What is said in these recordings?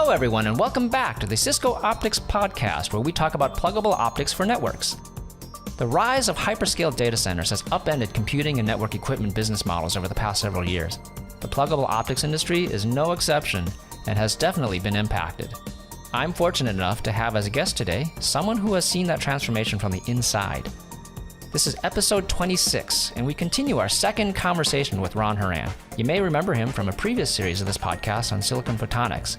Hello, everyone, and welcome back to the Cisco Optics Podcast, where we talk about pluggable optics for networks. The rise of hyperscale data centers has upended computing and network equipment business models over the past several years. The pluggable optics industry is no exception and has definitely been impacted. I'm fortunate enough to have as a guest today someone who has seen that transformation from the inside. This is episode 26, and we continue our second conversation with Ron Horan. You may remember him from a previous series of this podcast on silicon photonics.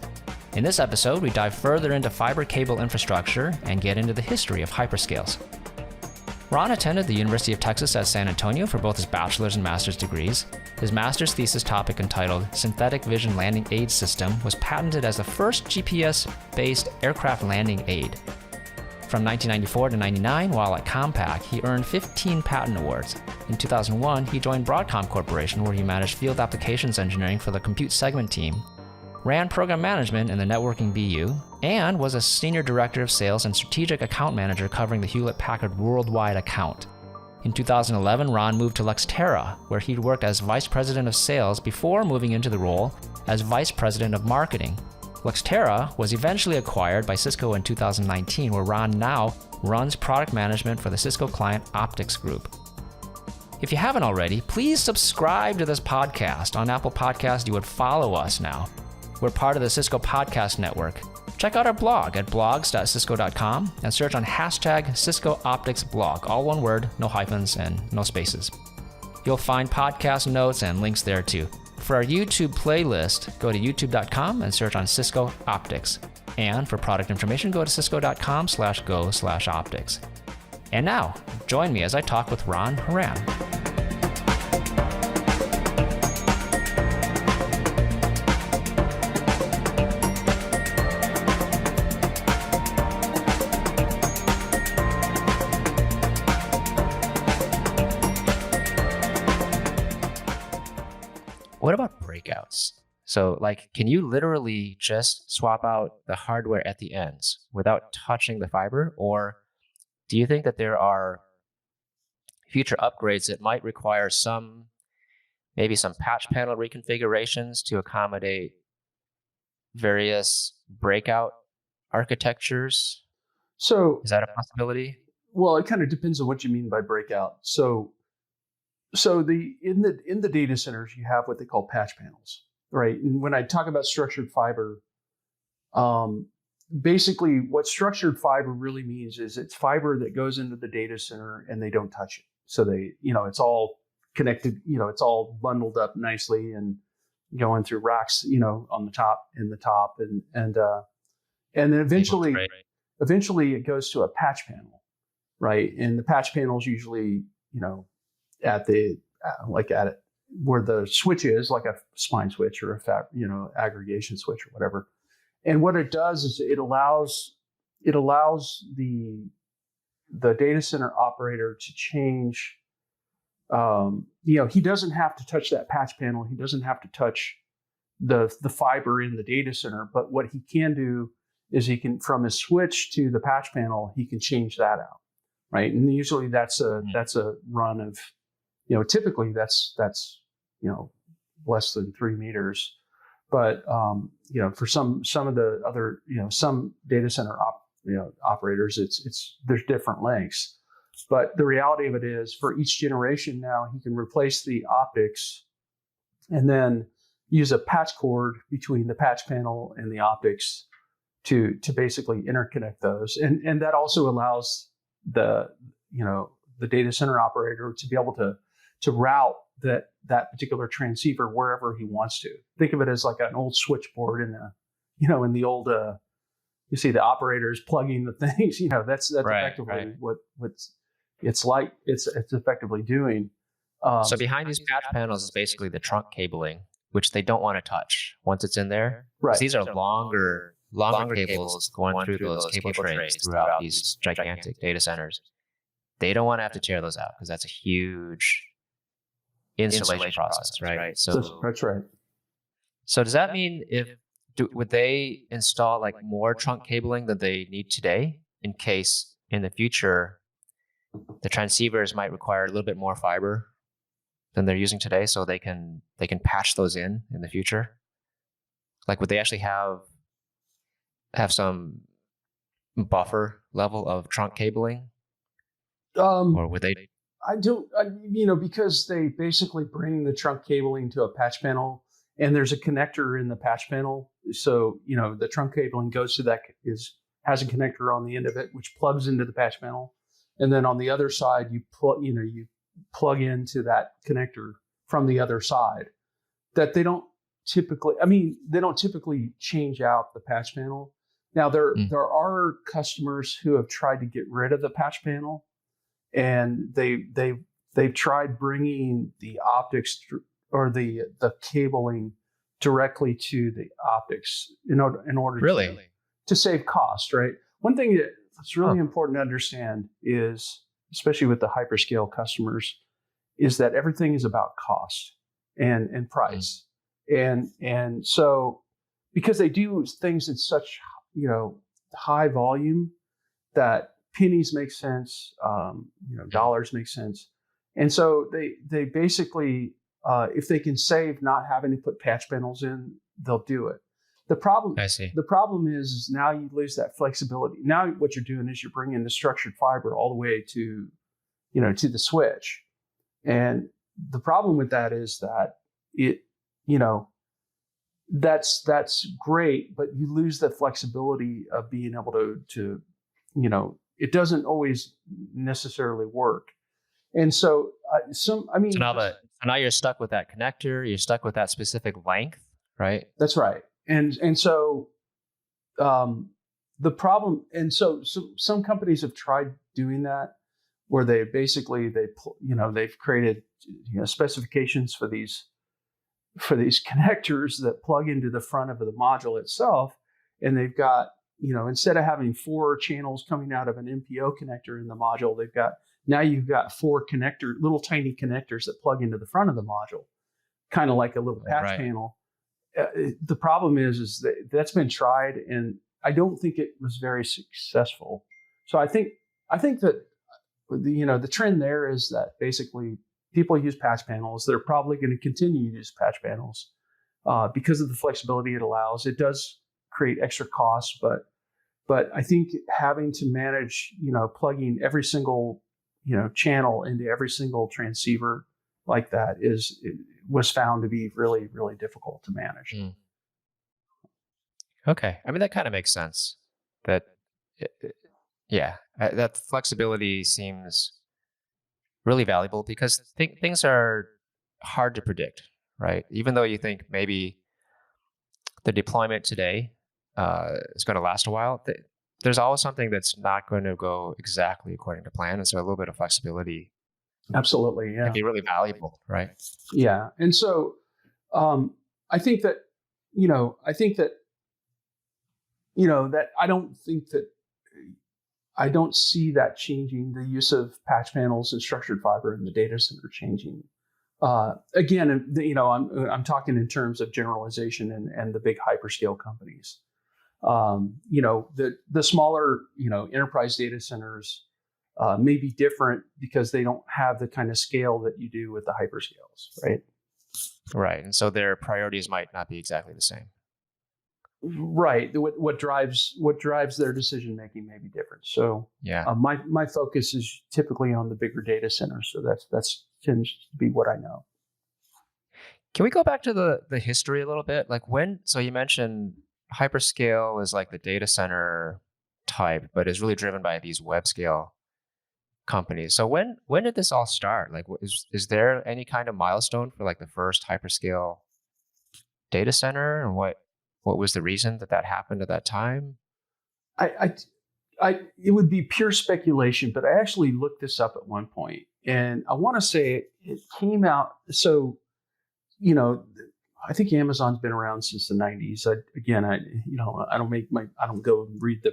In this episode, we dive further into fiber cable infrastructure and get into the history of hyperscales. Ron attended the University of Texas at San Antonio for both his bachelor's and master's degrees. His master's thesis topic, entitled Synthetic Vision Landing Aid System, was patented as the first GPS-based aircraft landing aid. From 1994 to 99, while at Compaq, he earned 15 patent awards. In 2001, he joined Broadcom Corporation, where he managed field applications engineering for the compute segment team, ran program management in the networking BU, and was a senior director of sales and strategic account manager covering the Hewlett-Packard worldwide account. In 2011, Ron moved to Luxtera, where he'd worked as vice president of sales before moving into the role as vice president of marketing. Luxtera was eventually acquired by Cisco in 2019, where Ron now runs product management for the Cisco Client Optics Group. If you haven't already, please subscribe to this podcast. On Apple Podcasts, you would follow us now. We're part of the Cisco Podcast Network. Check out our blog at blogs.cisco.com and search on hashtag Cisco Optics Blog, all one word, no hyphens and no spaces. You'll find podcast notes and links there too. For our YouTube playlist, go to youtube.com and search on Cisco Optics. And for product information, go to cisco.com/go/optics. And now, join me as I talk with Ron Horan. What about breakouts? So, can you literally just swap out the hardware at the ends without touching the fiber? Or do you think that there are future upgrades that might require maybe some patch panel reconfigurations to accommodate various breakout architectures? So, is that a possibility? Well, it kind of depends on what you mean by breakout. So in the data centers, you have what they call patch panels, right? And when I talk about structured fiber, basically what structured fiber really means is it's fiber that goes into the data center and they don't touch it. So it's all connected, it's all bundled up nicely and going through racks, on the top, and then eventually it goes to a patch panel, right? And the patch panels usually, at where the switch is, like a spine switch or a aggregation switch or whatever. And what it does is it allows the data center operator to change. He doesn't have to touch that patch panel. He doesn't have to touch the fiber in the data center. But what he can do is he can, from his switch to the patch panel, he can change that out, right? And usually that's a run of, typically that's less than 3 meters. But for some of the other, some data center operators, there's different lengths. But the reality of it is, for each generation now, he can replace the optics and then use a patch cord between the patch panel and the optics to basically interconnect those. And that also allows the data center operator to be able to route that particular transceiver wherever he wants to. Think of it as like an old switchboard in the old, you see the operators plugging the things, that's right, effectively what it's effectively doing. So behind these patch panels is basically the trunk cabling, which they don't want to touch once it's in there. Right. These are longer cables going through those cable trays throughout these gigantic data centers. They don't want to have to tear those out because that's a huge installation process, right? So that's right. So does that mean would they install more trunk cabling than they need today, in case in the future the transceivers might require a little bit more fiber than they're using today, so they can patch those in the future? Would they actually have have some buffer level of trunk cabling, or would they? Because they basically bring the trunk cabling to a patch panel, and there's a connector in the patch panel. So, the trunk cabling goes to has a connector on the end of it, which plugs into the patch panel. And then on the other side, you plug into that connector from the other side. That they don't typically change out the patch panel. Now, there are customers who have tried to get rid of the patch panel, and they've tried bringing the optics or the cabling directly to the optics in order Really? to save cost, right? One thing that's really important to understand is, especially with the hyperscale customers, is that everything is about cost and price. And so because they do things in such, high volume that pennies make sense, dollars make sense. And so they basically, if they can save not having to put patch panels in, they'll do it. The problem is now you lose that flexibility. Now what you're doing is you're bringing the structured fiber all the way to the switch. And the problem with that is that that's great, but you lose the flexibility of being able to it doesn't always necessarily work. And so So now you're stuck with that connector. You're stuck with that specific length, right? That's right. And so the problem, and so some companies have tried doing that, where they've created specifications for these connectors that plug into the front of the module itself, and they've got instead of having 4 channels coming out of an MPO connector in the module, you've got 4 little tiny connectors that plug into the front of the module, kind of like a little patch panel. The problem is that's been tried, and I don't think it was very successful. So I think that the trend there is that basically people use patch panels. They're probably going to continue to use patch panels because of the flexibility it allows. It does create extra costs, but I think having to manage plugging every single channel into every single transceiver like that was found to be really, really difficult to manage. Okay. I mean, that kind of makes sense. That flexibility seems really valuable because things are hard to predict, right? Even though you think maybe the deployment today is going to last a while, there's always something that's not going to go exactly according to plan. And so a little bit of flexibility absolutely can be really valuable, right? Yeah. And so I think that I don't see that changing, the use of patch panels and structured fiber in the data center changing. Again, I'm talking in terms of generalization and the big hyperscale companies. The smaller, enterprise data centers may be different because they don't have the kind of scale that you do with the hyperscales, right? Right. And so their priorities might not be exactly the same. Right. What drives their decision making may be different. So my focus is typically on the bigger data centers. So that's tends to be what I know. Can we go back to the history a little bit? So you mentioned hyperscale is like the data center type, but is really driven by these web scale companies. So when did this all start? Is there any kind of milestone for the first hyperscale data center, and what was the reason that happened at that time? It would be pure speculation, but I actually looked this up at one point, and I want to say it came out. So, I think Amazon's been around since the 90s. I don't go and read the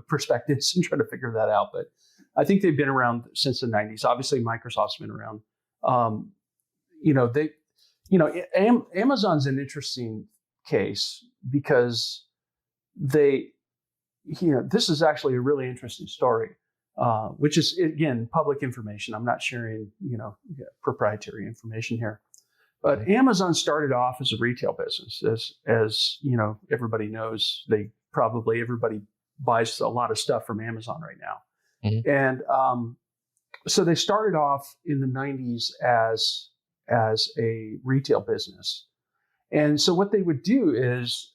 prospectus and try to figure that out, but I think they've been around since the 90s. Obviously, Microsoft's been around. Amazon's an interesting case because this is actually a really interesting story, which is, again, public information. I'm not sharing, proprietary information here. But Amazon started off as a retail business. As everybody knows, they probably everybody buys a lot of stuff from Amazon right now. Mm-hmm. And so they started off in the 90s as a retail business. And so what they would do is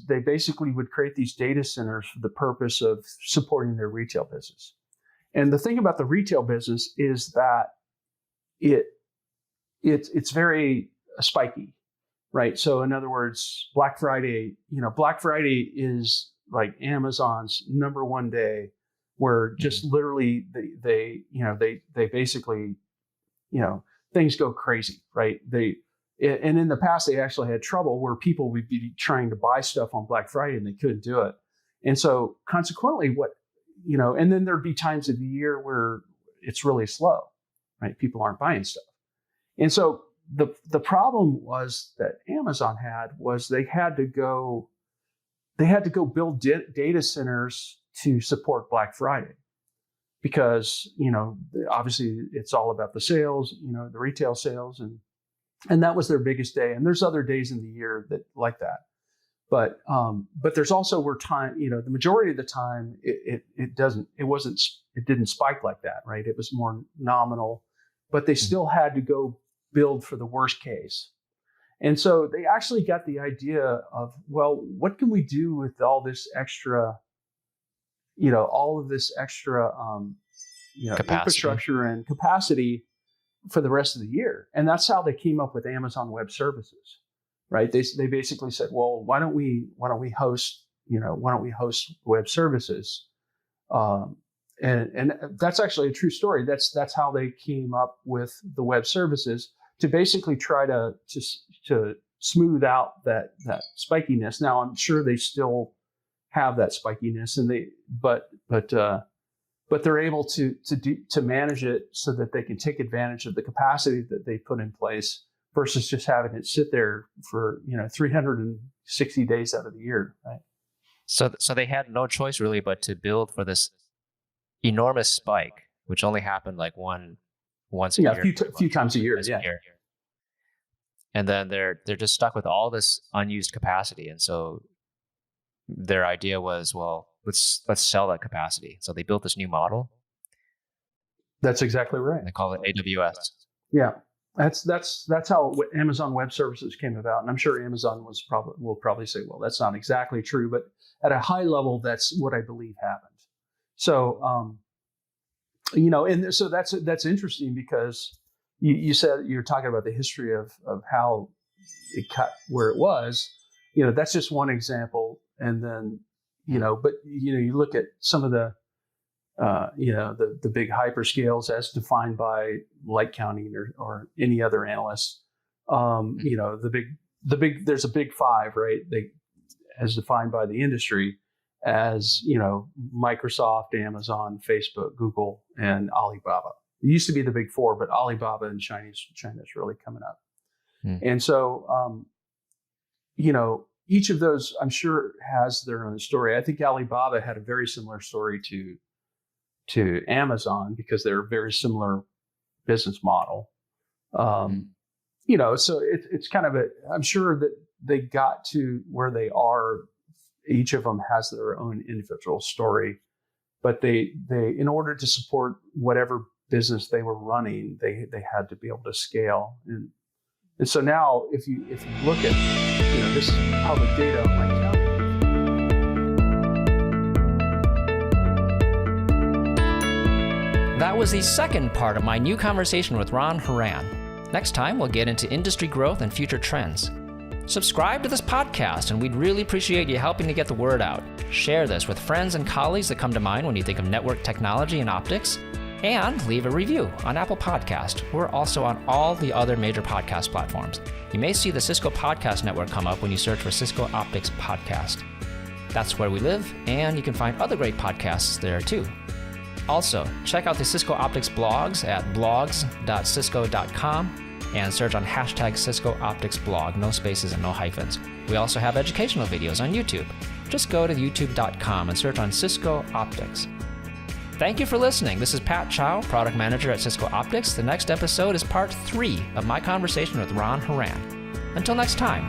they basically would create these data centers for the purpose of supporting their retail business. And the thing about the retail business is that it's very spiky, right? So in other words, Black Friday is like Amazon's number one day, where just literally they basically, things go crazy, right? And in the past, they actually had trouble where people would be trying to buy stuff on Black Friday and they couldn't do it. And so consequently, and then there'd be times of the year where it's really slow, right? People aren't buying stuff. And so the problem was that Amazon had was they had to go build data centers to support Black Friday, because, obviously it's all about the sales, the retail sales, and that was their biggest day. And there's other days in the year that like that. But there's also where time, the majority of the time it didn't spike like that, right? It was more nominal, but they still had to go build for the worst case. And so they actually got the idea of, well, what can we do with all this extra, infrastructure and capacity for the rest of the year? And that's how they came up with Amazon Web Services, right? They basically said, well, why don't we host web services? And that's actually a true story. That's how they came up with the web services, to basically try to smooth out that spikiness. Now, I'm sure they still have that spikiness, but they're able to manage it so that they can take advantage of the capacity that they put in place, versus just having it sit there for 360 days out of the year, right? So they had no choice really but to build for this enormous spike, which only happened like once a year. A few times a year. Yeah. And then they're just stuck with all this unused capacity. And so their idea was, well, let's sell that capacity. So they built this new model. That's exactly right. They call it AWS. Yeah. That's how Amazon Web Services came about. And I'm sure Amazon will probably say, well, that's not exactly true, but at a high level, that's what I believe happened. So, and so that's interesting, because you said you're talking about the history of how it cut where it was. That's just one example. And then, but you look at some of the the big hyperscales as defined by Light Counting or any other analyst. There's a big five, right? As defined by the industry as, Microsoft, Amazon, Facebook, Google, and Alibaba. It used to be the big four, but Alibaba and China's really coming up. And so, each of those, I'm sure, has their own story. I think Alibaba had a very similar story to Amazon, because they're a very similar business model. So it's kind of I'm sure that they got to where they are. Each of them has their own individual story, but they in order to support whatever business they were running, they had to be able to scale. And so now, if you look at, this is public data on my calendar. That was the second part of my new conversation with Ron Horan. Next time, we'll get into industry growth and future trends. Subscribe to this podcast, and we'd really appreciate you helping to get the word out. Share this with friends and colleagues that come to mind when you think of network technology and optics. And leave a review on Apple Podcast. We're also on all the other major podcast platforms. You may see the Cisco Podcast Network come up when you search for Cisco Optics Podcast. That's where we live, and you can find other great podcasts there too. Also, check out the Cisco Optics blogs at blogs.cisco.com and search on hashtag Cisco Optics blog, no spaces and no hyphens. We also have educational videos on YouTube. Just go to youtube.com and search on Cisco Optics. Thank you for listening. This is Pat Chow, Product Manager at Cisco Optics. The next episode is part 3 of my conversation with Ron Horan. Until next time.